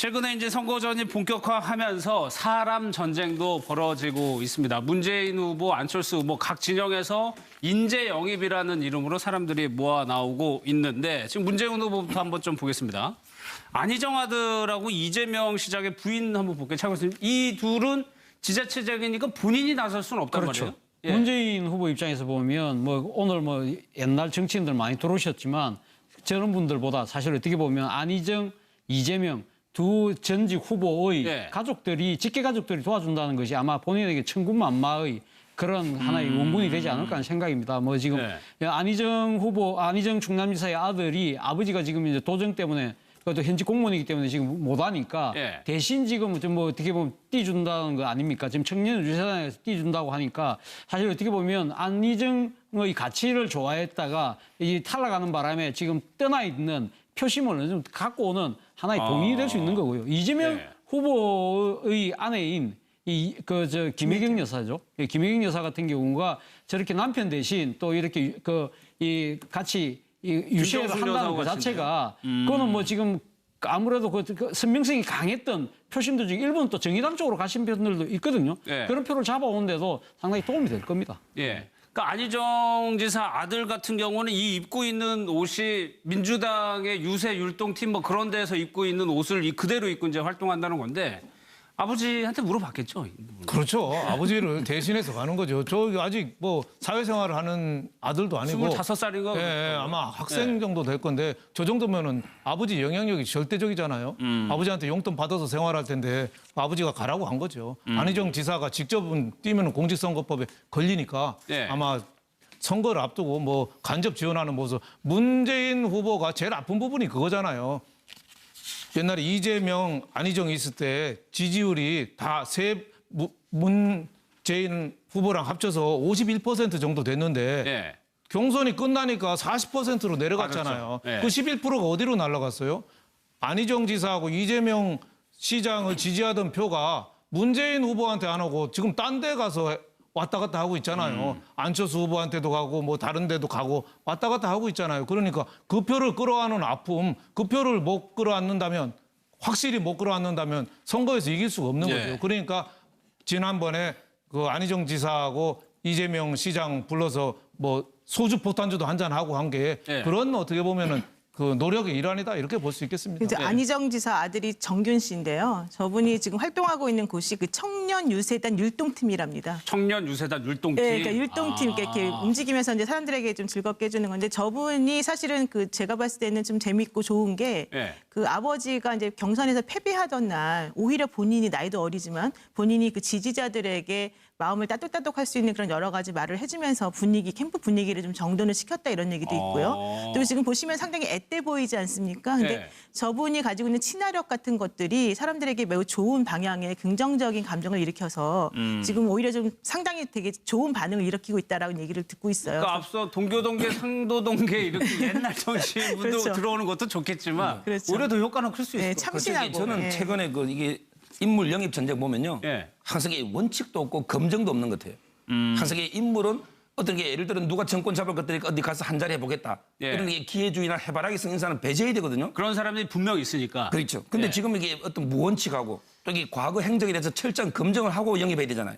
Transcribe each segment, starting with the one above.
최근에 이제 선거전이 본격화하면서 사람 전쟁도 벌어지고 있습니다. 문재인 후보, 안철수 후보 각 진영에서 인재 영입이라는 이름으로 사람들이 모아 나오고 있는데 지금 문재인 후보부터 한번 좀 보겠습니다. 안희정 아들하고 이재명 시장의 부인 한번 볼게요. 차관님, 이 둘은 지자체장이니까 본인이 나설 수는 없단 그렇죠. 말이에요. 예. 문재인 후보 입장에서 보면 뭐 오늘 뭐 옛날 정치인들 많이 들어오셨지만 저런 분들보다 사실 어떻게 보면 안희정, 이재명 두 전직 후보의 예. 가족들이 직계 가족들이 도와준다는 것이 아마 본인에게 천군만마의 그런 하나의 원군이 되지 않을까 하는 생각입니다. 뭐 지금 안희정 후보, 안희정 충남지사의 아들이 아버지가 지금 이제 도정 때문에 그것도 현직 공무원이기 때문에 지금 못하니까 대신 지금 좀 뭐 어떻게 보면 띄준다는 거 아닙니까? 지금 청년 유세단에서 띄준다고 하니까 사실 어떻게 보면 안희정의 가치를 좋아했다가 이 탈락하는 바람에 지금 떠나 있는 표심을 좀 갖고 오는 하나의 동인이 될 수 있는 거고요. 이재명 후보의 아내인 김혜경 여사죠. 김혜경 여사 같은 경우가 저렇게 남편 대신 또 이렇게 같이 유시를 한다는 것 자체가 그거는 뭐 지금 아무래도 그 선명성이 강했던 표심들 중에 일부는 또 정의당 쪽으로 가신 분들도 있거든요. 그런 표를 잡아오는데도 상당히 도움이 될 겁니다. 예. 그러니까 안희정 지사 아들 같은 경우는 이 입고 있는 옷이 민주당의 유세 율동팀 뭐 그런 데서 입고 있는 옷을 그대로 입고 이제 활동한다는 건데 아버지한테 물어봤겠죠. 그렇죠. 아버지를 대신해서 가는 거죠. 저 아직 뭐 사회생활을 하는 아들도 아니고 25살인가? 예, 아마 학생 정도 될 건데 저 정도면은 아버지 영향력이 절대적이잖아요. 아버지한테 용돈 받아서 생활할 텐데 아버지가 가라고 한 거죠. 안희정 지사가 직접은 뛰면 공직선거법에 걸리니까 아마 선거를 앞두고 뭐 간접 지원하는 모습. 문재인 후보가 제일 아픈 부분이 그거잖아요. 옛날에 이재명, 안희정이 있을 때 지지율이 다 문재인 후보랑 합쳐서 51% 정도 됐는데 경선이 끝나니까 40%로 내려갔잖아요. 그 11%가 어디로 날아갔어요? 안희정 지사하고 이재명 시장을 지지하던 표가 문재인 후보한테 안 오고 지금 딴 데 가서 왔다 갔다 하고 있잖아요. 안철수 후보한테도 가고 뭐 다른 데도 가고 왔다 갔다 하고 있잖아요. 그러니까 그 표를 끌어안는 아픔, 그 표를 못 끌어안는다면 확실히 못 끌어안는다면 선거에서 이길 수가 없는 거죠. 그러니까 지난번에 그 안희정 지사하고 이재명 시장 불러서 뭐 소주 포탄주도 한잔하고 한 게 그런 어떻게 보면은 그 노력의 일환이다 이렇게 볼 수 있겠습니다. 이제 안희정 지사 아들이 정균 씨인데요. 저분이 지금 활동하고 있는 곳이 그 청년 유세단 율동팀이랍니다. 청년 유세단 율동팀. 네, 그러니까 율동팀 이렇게 움직이면서 이제 사람들에게 좀 즐겁게 해주는 건데 저분이 사실은 그 제가 봤을 때는 좀 재밌고 좋은 게 그 아버지가 이제 경선에서 패배하던 날 오히려 본인이 나이도 어리지만 본인이 그 지지자들에게 마음을 따뜻따뜻할 수 있는 그런 여러 가지 말을 해주면서 캠프 분위기를 좀 정돈을 시켰다 이런 얘기도 있고요. 또 지금 보시면 상당히 앳돼 보이지 않습니까? 근데 저분이 가지고 있는 친화력 같은 것들이 사람들에게 매우 좋은 방향의 긍정적인 감정을 일으켜서 지금 오히려 좀 상당히 되게 좋은 반응을 일으키고 있다라는 얘기를 듣고 있어요. 그러니까 앞서 동교동계, 상도동계 이렇게 옛날 정치인분도 들어오는 것도 좋겠지만 오히려 더 효과는 클 수 있을 것 같아요. 참신하고. 저는 최근에 이게 인물 영입 전쟁 보면요. 항상 원칙도 없고 검증도 없는 것 같아요. 항상 인물은 어떻게 예를 들어 누가 정권 잡을 것들이니까 어디 가서 한 자리 해보겠다. 이런 게 기회주의나 해바라기 성인 사람은 배제해야 되거든요. 그런 사람들이 분명히 있으니까. 그렇죠. 근데 지금 이게 어떤 무원칙하고 또 이게 과거 행적에 대해서 철저한 검증을 하고 영입해야 되잖아요.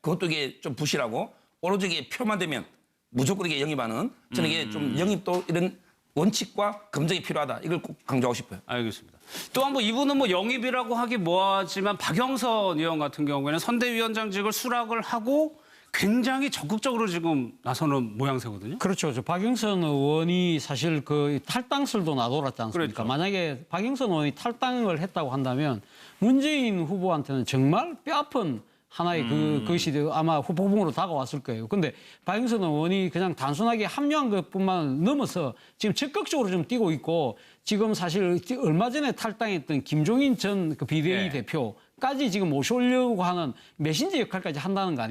그것도 이게 좀 부실하고 오로지 이게 표만 되면 무조건 이게 영입하는 저는 이게 좀 영입도 이런 원칙과 검증이 필요하다. 이걸 꼭 강조하고 싶어요. 알겠습니다. 또 한 번 이분은 뭐 영입이라고 하기 뭐하지만 박영선 의원 같은 경우에는 선대위원장직을 수락을 하고 굉장히 적극적으로 지금 나서는 모양새거든요. 그렇죠. 박영선 의원이 사실 그 탈당설도 나돌았지 않습니까? 만약에 박영선 의원이 탈당을 했다고 한다면 문재인 후보한테는 정말 뼈아픈 하나의 그것이 아마 후보봉으로 다가왔을 거예요. 근데 박영선 의원이 그냥 단순하게 합류한 것뿐만 넘어서 지금 적극적으로 좀 뛰고 있고 지금 사실 얼마 전에 탈당했던 김종인 전 그 비대위 대표까지 지금 모셔오려고 하는 메신저 역할까지 한다는 거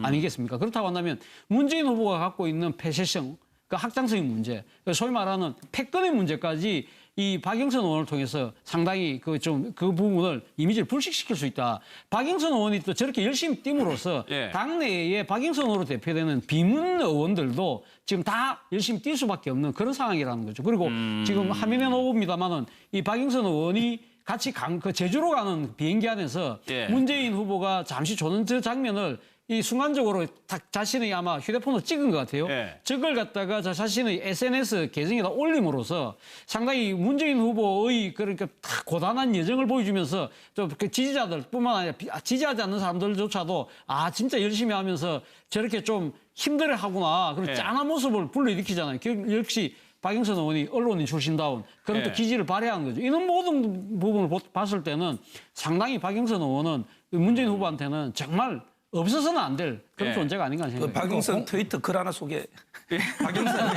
아니겠습니까? 그렇다고 한다면 문재인 후보가 갖고 있는 폐쇄성, 그 확장성의 문제, 소위 말하는 패권의 문제까지 이 박영선 의원을 통해서 상당히 그 부분을 이미지를 불식시킬 수 있다. 박영선 의원이 또 저렇게 열심히 뛴으로써 당내에 박영선 의원으로 대표되는 비문 의원들도 지금 다 열심히 뛸 수밖에 없는 그런 상황이라는 거죠. 그리고 지금 화면에 나옵니다만은 이 박영선 의원이 같이 그 제주로 가는 비행기 안에서 예. 문재인 후보가 잠시 조는 저 장면을 이 순간적으로 자신의 아마 휴대폰으로 찍은 것 같아요. 예. 저걸 갖다가 자신의 SNS 계정에다 올림으로써 상당히 문재인 후보의 그러니까 다 고단한 여정을 보여주면서 또 그 지지자들뿐만 아니라 지지하지 않는 사람들조차도 아 진짜 열심히 하면서 저렇게 좀 힘들어하구나 그런 예. 짠한 모습을 불러일으키잖아요. 역시 박영선 의원이 언론인 출신다운 그런 또 예. 기질을 발휘한 거죠. 이런 모든 부분을 봤을 때는 상당히 박영선 의원은 문재인 후보한테는 정말 없어서는 안 될 그런 예. 존재가 아닌가 그 생각합니다. 박영선 트위터 글 하나 소개. 박영선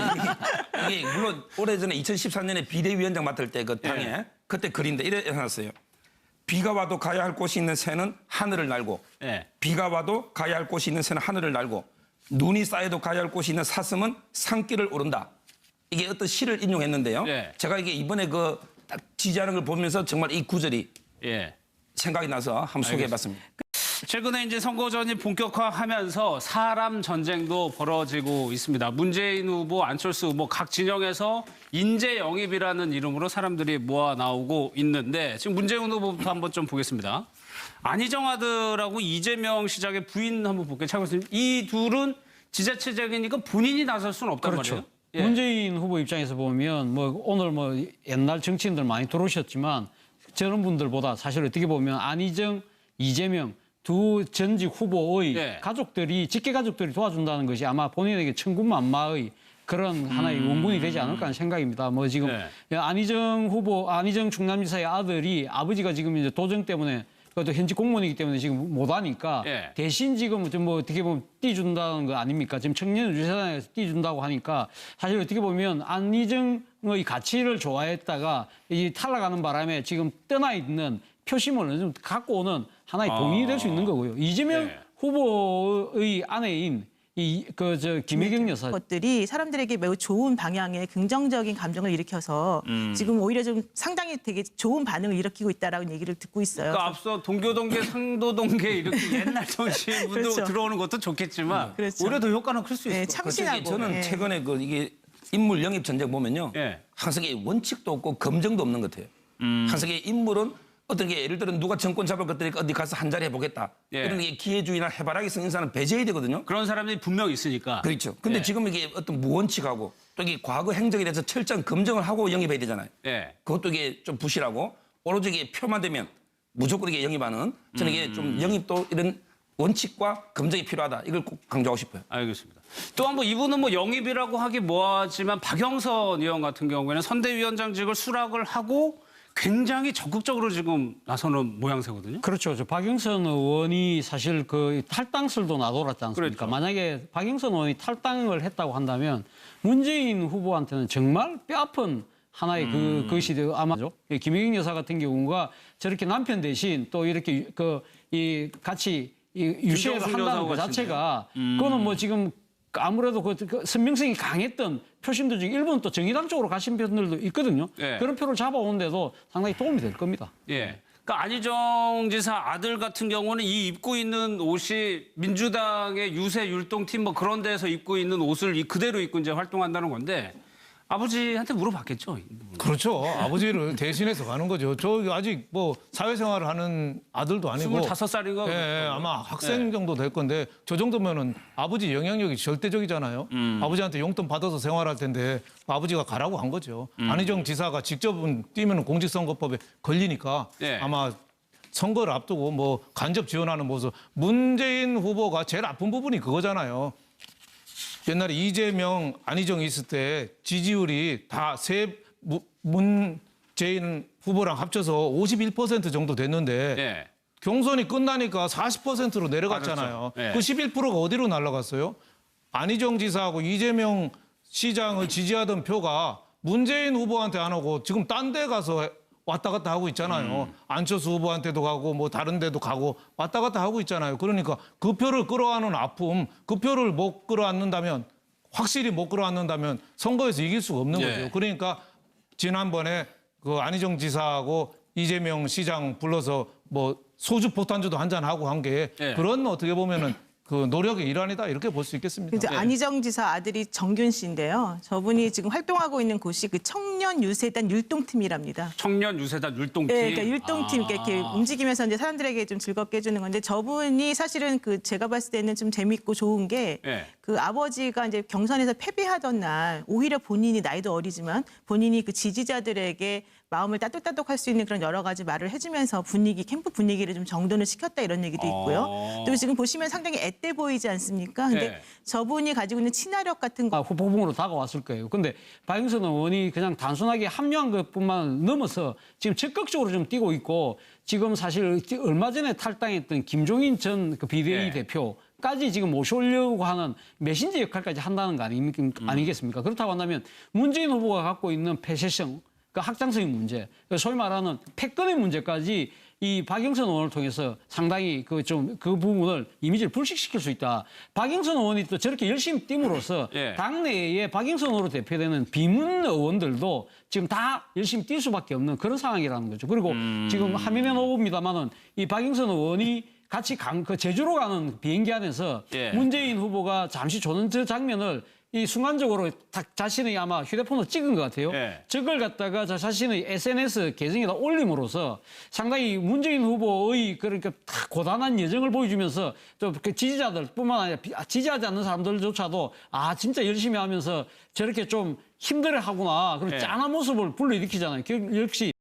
이게 물론 오래전에 2014년에 비대위원장 맡을 때 그 당에 예. 그때 글인데 이래 해놨어요. 비가 와도 가야 할 곳이 있는 새는 하늘을 날고 예. 비가 와도 가야 할 곳이 있는 새는 하늘을 날고 눈이 쌓여도 가야 할 곳이 있는 사슴은 산길을 오른다. 이게 어떤 시를 인용했는데요. 예. 제가 이게 이번에 그 딱 지지하는 걸 보면서 정말 이 구절이 예. 생각이 나서 한번 소개해봤습니다. 최근에 이제 선거전이 본격화하면서 사람 전쟁도 벌어지고 있습니다. 문재인 후보, 안철수 후보 각 진영에서 인재 영입이라는 이름으로 사람들이 모아 나오고 있는데 지금 문재인 후보부터 한번 좀 보겠습니다. 안희정 아들하고 이재명 시장의 부인 한번 볼게요. 차관님, 이 둘은 지자체장이니까 본인이 나설 수는 없단 말이에요. 예. 문재인 후보 입장에서 보면 뭐 오늘 뭐 옛날 정치인들 많이 들어오셨지만 저런 분들보다 사실 어떻게 보면 안희정, 이재명 두 전직 후보의 예. 가족들이 직계 가족들이 도와준다는 것이 아마 본인에게 천군만마의 그런 하나의 원군이 되지 않을까 하는 생각입니다. 뭐 지금 안희정 후보, 안희정 충남지사의 아들이 아버지가 지금 이제 도정 때문에 그것도 현직 공무원이기 때문에 지금 못 하니까 예. 대신 지금 좀 뭐 어떻게 보면 띄준다는 거 아닙니까? 지금 청년 유세단에서 띄준다고 하니까 사실 어떻게 보면 안희정의 가치를 좋아했다가 이 탈락하는 바람에 지금 떠나 있는 표심을 좀 갖고 오는 하나의 동인이 될 수 있는 거고요. 이재명 예. 후보의 아내인 김혜경 여사 것들이 사람들에게 매우 좋은 방향의 긍정적인 감정을 일으켜서 지금 오히려 좀 상당히 되게 좋은 반응을 일으키고 있다라는 얘기를 듣고 있어요. 그러니까 앞서 동교동계, 상도동계 이렇게 옛날 정치인분도 그렇죠. 들어오는 것도 좋겠지만 그렇죠. 오히려 더 효과는 클 수 있을 네, 것 같아요. 참신하고. 저는 예. 최근에 그 이게 인물 영입 전쟁 보면요. 예. 항상 이게 원칙도 없고 검증도 없는 것 같아요. 항상 이게 인물은 어떤 게 예를 들어 누가 정권 잡을 것들이 어디 가서 한 자리 해보겠다. 예. 이런 게 기회주의나 해바라기 쓴 인사는 배제해야 되거든요. 그런 사람들이 분명 있으니까. 그렇죠. 근데 예. 지금 이게 어떤 무원칙하고 또 이게 과거 행적에 대해서 철저한 검증을 하고 영입해야 되잖아요. 예. 그것도 이게 좀 부실하고 오로지 이게 표만 되면 무조건 이게 영입하는 저는 이게 좀 영입도 이런 원칙과 검증이 필요하다. 이걸 꼭 강조하고 싶어요. 알겠습니다. 또 한 번 이분은 뭐 영입이라고 하기 뭐하지만 박영선 의원 같은 경우에는 선대위원장직을 수락을 하고 굉장히 적극적으로 지금 나서는 모양새거든요. 그렇죠. 저 박영선 의원이 사실 그 탈당설도 나돌았지 않습니까? 그렇죠. 만약에 박영선 의원이 탈당을 했다고 한다면 문재인 후보한테는 정말 뼈아픈 하나의 그것이 아마죠. 김혜경 여사 같은 경우가 저렇게 남편 대신 또 이렇게 같이 유시를 한다는 것 자체가 그거는 뭐 지금 아무래도 그 선명성이 강했던 표심들 중에 일부는 또 정의당 쪽으로 가신 분들도 있거든요. 예. 그런 표를 잡아오는데도 상당히 도움이 될 겁니다. 예. 그러니까 안희정 지사 아들 같은 경우는 이 입고 있는 옷이 민주당의 유세 율동팀 뭐 그런 데서 입고 있는 옷을 그대로 입고 이제 활동한다는 건데 아버지한테 물어봤겠죠. 그렇죠. 아버지를 대신해서 가는 거죠. 저 아직 뭐 사회생활을 하는 아들도 아니고 25살인가? 예, 아마 학생 정도 될 건데 저 정도면은 아버지 영향력이 절대적이잖아요. 아버지한테 용돈 받아서 생활할 텐데 아버지가 가라고 한 거죠. 안희정 지사가 직접은 뛰면 공직선거법에 걸리니까 예. 아마 선거를 앞두고 뭐 간접 지원하는 모습. 문재인 후보가 제일 아픈 부분이 그거잖아요. 옛날에 이재명, 안희정 있을 때 지지율이 다 문재인 후보랑 합쳐서 51% 정도 됐는데 예. 경선이 끝나니까 40%로 내려갔잖아요. 맞았죠. 예. 그 11%가 어디로 날아갔어요? 안희정 지사하고 이재명 시장을 지지하던 표가 문재인 후보한테 안 오고 지금 딴 데 가서 왔다 갔다 하고 있잖아요. 안철수 후보한테도 가고 뭐 다른 데도 가고 왔다 갔다 하고 있잖아요. 그러니까 그 표를 끌어안는 아픔, 그 표를 못 끌어안는다면 확실히 못 끌어안는다면 선거에서 이길 수가 없는 예. 거죠. 그러니까 지난번에 그 안희정 지사하고 이재명 시장 불러서 뭐 소주 포탄주도 한잔 하고 한 게 예. 그런 어떻게 보면은 그 노력의 일환이다 이렇게 볼 수 있겠습니다. 이제 안희정 지사 아들이 정균 씨인데요. 저분이 지금 활동하고 있는 곳이 그 청년 유세단 율동팀이랍니다. 청년 유세단 율동팀. 네, 그러니까 율동팀 이렇게 움직이면서 이제 사람들에게 좀 즐겁게 해주는 건데 저분이 사실은 그 제가 봤을 때는 좀 재밌고 좋은 게 그 아버지가 이제 경선에서 패배하던 날 오히려 본인이 나이도 어리지만 본인이 그 지지자들에게 마음을 따뜻따뜻할 수 있는 그런 여러 가지 말을 해주면서 캠프 분위기를 좀 정돈을 시켰다 이런 얘기도 있고요. 또 지금 보시면 상당히 앳돼 보이지 않습니까? 근데 저분이 가지고 있는 친화력 같은 거. 후보봉으로 다가왔을 거예요. 근데 박영선 의원이 그냥 단순하게 합류한 것뿐만 넘어서 지금 적극적으로 좀 뛰고 있고 지금 사실 얼마 전에 탈당했던 김종인 전 그 비대위 대표까지 지금 모셔오려고 하는 메신저 역할까지 한다는 거 아니겠습니까? 그렇다고 한다면 문재인 후보가 갖고 있는 폐쇄성, 그 확장성의 문제, 소위 말하는 패권의 문제까지 이 박영선 의원을 통해서 상당히 그 부분을 이미지를 불식시킬 수 있다. 박영선 의원이 또 저렇게 열심히 뛴으로써 당내에 박영선 의원으로 대표되는 비문 의원들도 지금 다 열심히 뛸 수밖에 없는 그런 상황이라는 거죠. 그리고 지금 화면에 나옵니다만은 이 박영선 의원이 같이 그 제주로 가는 비행기 안에서 문재인 후보가 잠시 조는 저 장면을 이 순간적으로 자신의 아마 휴대폰으로 찍은 것 같아요. 저걸 갖다가 자신의 SNS 계정에다 올림으로써 상당히 문재인 후보의 그러니까 고단한 여정을 보여주면서 또 그 지지자들뿐만 아니라 지지하지 않는 사람들조차도 아 진짜 열심히 하면서 저렇게 좀 힘들어하구나 그런 짠한 모습을 불러일으키잖아요. 역시.